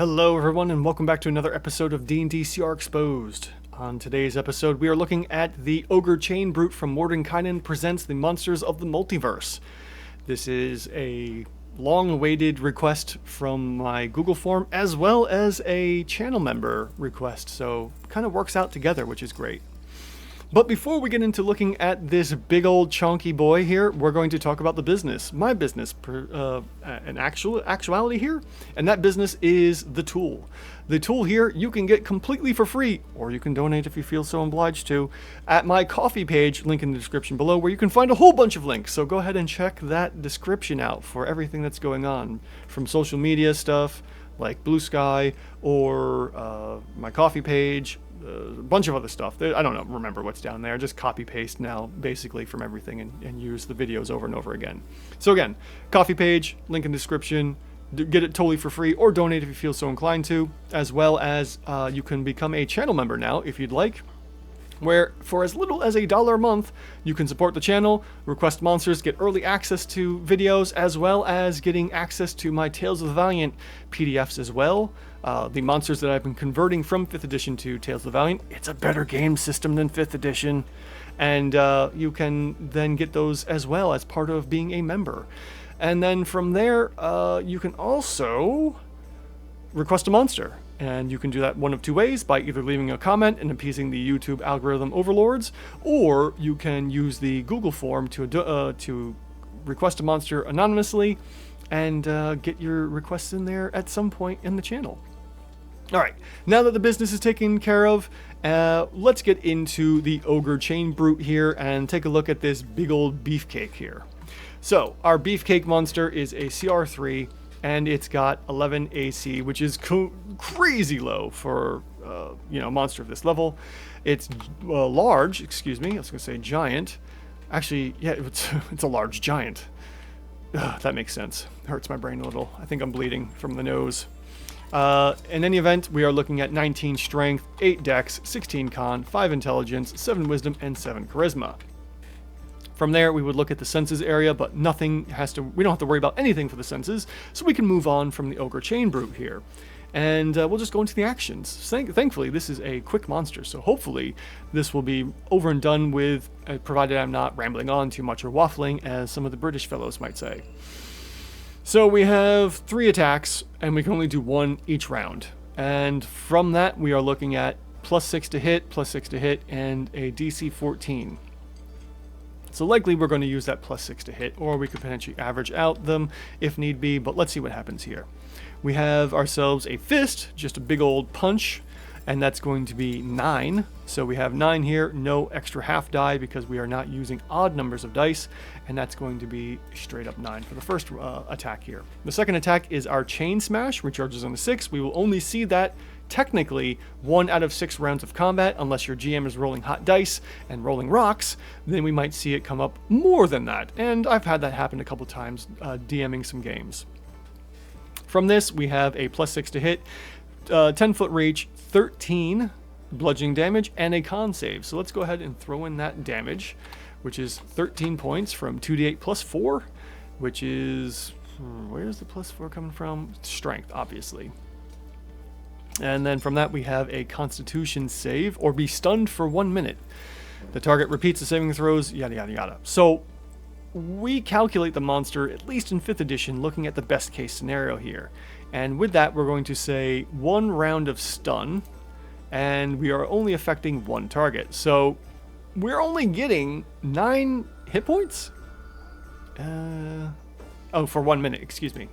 Hello everyone and welcome back to another episode of D&D CR Exposed. On today's episode we are looking at the Ogre Chain Brute from Mordenkainen presents the Monsters of the Multiverse. This is a long-awaited request from my Google form as well as a channel member request, so it kind of works out together, which is great. But before we get into looking at this big old chunky boy here, we're going to talk about the business, my business, an actuality here, and that business is the tool. The tool here you can get completely for free, or you can donate if you feel so obliged to, at my Ko-fi page, link in the description below, where you can find a whole bunch of links. So go ahead and check that description out for everything that's going on, from social media stuff like Blue Sky or my Ko-fi page. A bunch of other stuff. I don't remember what's down there. Just copy paste now basically from everything and use the videos over and over again. So again, Ko-fi page, link in the description. Get it totally for free or donate if you feel so inclined to, as well as you can become a channel member now if you'd like, where for as little as $1 a month you can support the channel, request monsters, get early access to videos, as well as getting access to my Tales of the Valiant PDFs as well. The monsters that I've been converting from 5th edition to Tales of the Valiant. It's a better game system than 5th edition, and you can then get those as well as part of being a member. And then from there you can also request a monster. And you can do that one of two ways, by either leaving a comment and appeasing the YouTube algorithm overlords, or you can use the Google form to request a monster anonymously and get your requests in there at some point in the channel. Alright, now that the business is taken care of, let's get into the Ogre Chain Brute here and take a look at this big old beefcake here. So, our beefcake monster is a CR3, and it's got 11 AC, which is crazy low for a monster of this level. It's large, excuse me, I was going to say giant. Actually, yeah, it's a large giant. That makes sense. Hurts my brain a little. I think I'm bleeding from the nose. In any event, we are looking at 19 strength, 8 dex, 16 con, 5 intelligence, 7 wisdom, and 7 charisma. From there, we would look at the senses area, but we don't have to worry about anything for the senses, so we can move on from the Ogre Chain Brute here. And we'll just go into the actions. Thankfully, this is a quick monster, so hopefully this will be over and done with, provided I'm not rambling on too much or waffling, as some of the British fellows might say. So we have 3 attacks, and we can only do 1 each round. And from that, we are looking at +6 to hit, +6 to hit, and a DC 14. So likely we're going to use that +6 to hit, or we could potentially average out them if need be, but let's see what happens here. We have ourselves a fist, just a big old punch, and that's going to be 9. So we have 9 here, no extra half die because we are not using odd numbers of dice, and that's going to be straight up 9 for the first attack here. The second attack is our Chain Smash, recharges on a 6. We will only see that technically 1 out of 6 rounds of combat, unless your GM is rolling hot dice and rolling rocks, then we might see it come up more than that. And I've had that happen a couple times DMing some games. From this, we have a +6 to hit, 10-foot reach, 13 bludgeoning damage, and a con save. So let's go ahead and throw in that damage, which is 13 points from 2d8 +4, which is, where's the +4 coming from? Strength, obviously. And then from that we have a Constitution save, or be stunned for 1 minute. The target repeats the saving throws, yada yada yada. So we calculate the monster, at least in 5th edition, looking at the best case scenario here. And with that we're going to say 1 round of stun, and we are only affecting 1 target. So we're only getting 9 hit points? For 1 minute, excuse me.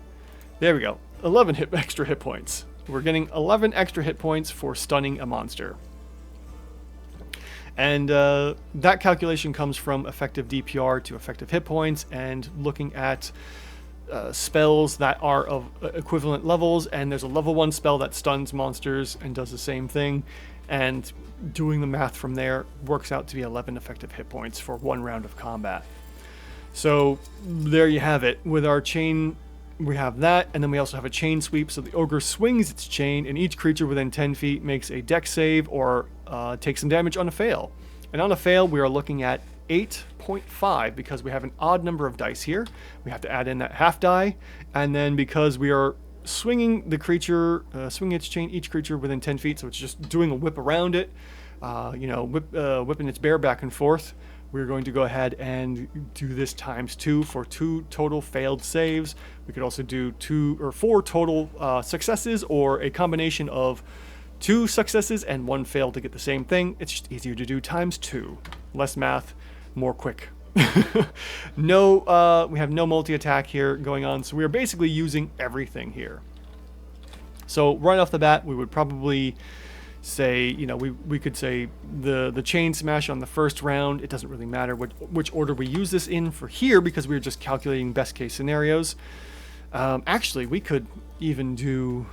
There we go, 11 extra hit points. We're getting 11 extra hit points for stunning a monster. And that calculation comes from effective DPR to effective hit points, and looking at spells that are of equivalent levels, and there's a level 1 spell that stuns monsters and does the same thing, and doing the math from there works out to be 11 effective hit points for 1 round of combat. So there you have it. With our chain, we have that, and then we also have a chain sweep, so the ogre swings its chain, and each creature within 10 feet makes a dex save or takes some damage on a fail. And on a fail, we are looking at 8.5 because we have an odd number of dice here. We have to add in that half die, and then because we are swinging the creature, swinging its chain each creature within 10 feet. So it's just doing a whip around it, whipping its bear back and forth. We're going to go ahead and do this ×2 for 2 total failed saves. We could also do 2 or 4 total successes, or a combination of 2 successes and 1 fail to get the same thing. It's just easier to do ×2. Less math, more quick. No, we have no multi-attack here going on, so we are basically using everything here. So right off the bat, we would probably say, we could say the chain smash on the first round. It doesn't really matter which order we use this in for here, because we're just calculating best case scenarios. Actually, we could even do,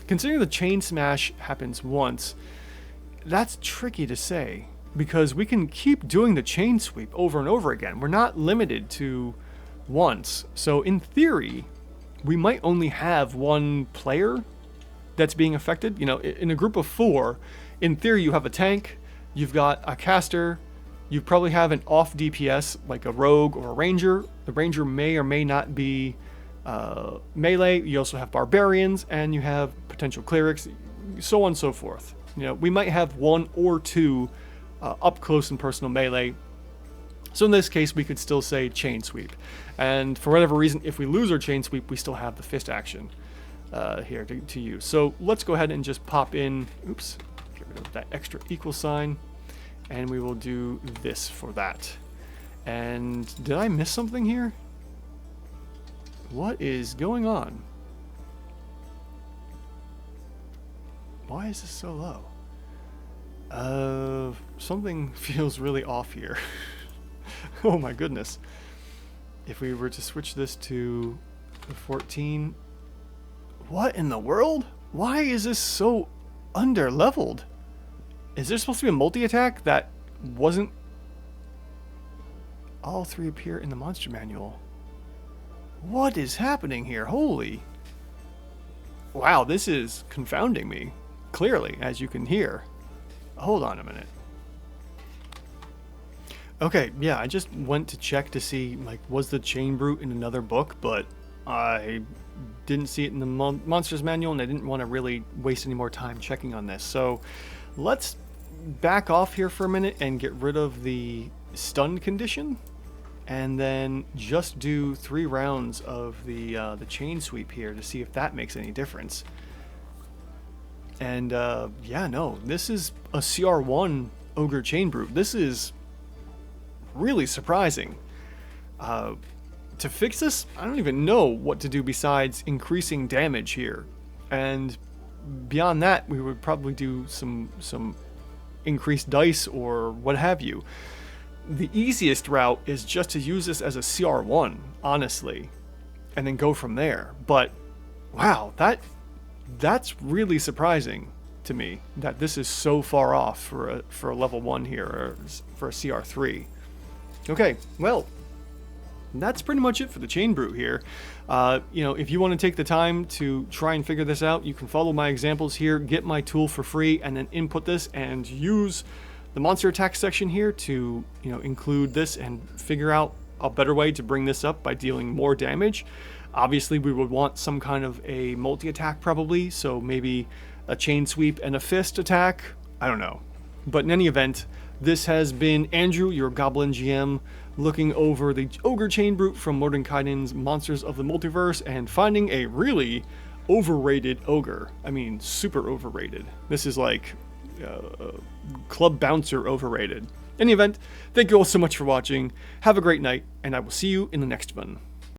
considering the chain smash happens once, that's tricky to say, because we can keep doing the chain sweep over and over again. We're not limited to once. So in theory, we might only have 1 player that's being affected. In a group of 4, in theory, you have a tank, you've got a caster, you probably have an off DPS like a rogue or a ranger. The ranger may or may not be melee. You also have barbarians, and you have potential clerics, so on and so forth. We might have 1 or 2 up close and personal melee. So in this case, we could still say chain sweep. And for whatever reason, if we lose our chain sweep, we still have the fist action here to use. So let's go ahead and just pop in, oops, get rid of that extra equal sign, and we will do this for that. And did I miss something here? What is going on? Why is this so low? Something feels really off here. Oh my goodness. If we were to switch this to 14, what in the world? Why is this so under-leveled? Is there supposed to be a multi-attack that wasn't? All 3 appear in the monster manual. What is happening here? Holy. Wow, this is confounding me. Clearly, as you can hear. Hold on a minute. Okay, yeah, I just went to check to see, was the Chain Brute in another book, but I didn't see it in the Monsters Manual, and I didn't want to really waste any more time checking on this. So let's back off here for a minute and get rid of the stunned condition, and then just do 3 rounds of the chain sweep here to see if that makes any difference. And yeah, no, this is a CR1 Ogre Chain Brute. This is really surprising. To fix this, I don't even know what to do besides increasing damage here. And beyond that, we would probably do some increased dice or what have you. The easiest route is just to use this as a CR1, honestly, and then go from there. But wow, that's really surprising to me that this is so far off for a level 1 here, or for a CR3. Okay, well, that's pretty much it for the Chain Brute here. If you want to take the time to try and figure this out, you can follow my examples here, get my tool for free, and then input this and use the monster attack section here to include this and figure out a better way to bring this up by dealing more damage. Obviously, we would want some kind of a multi-attack probably, so maybe a chain sweep and a fist attack. I don't know. But in any event, this has been Andrew, your Goblin GM, looking over the Ogre Chain Brute from Mordenkainen's Monsters of the Multiverse and finding a really overrated ogre. I mean, super overrated. This is like club bouncer overrated. In any event, thank you all so much for watching. Have a great night, and I will see you in the next one.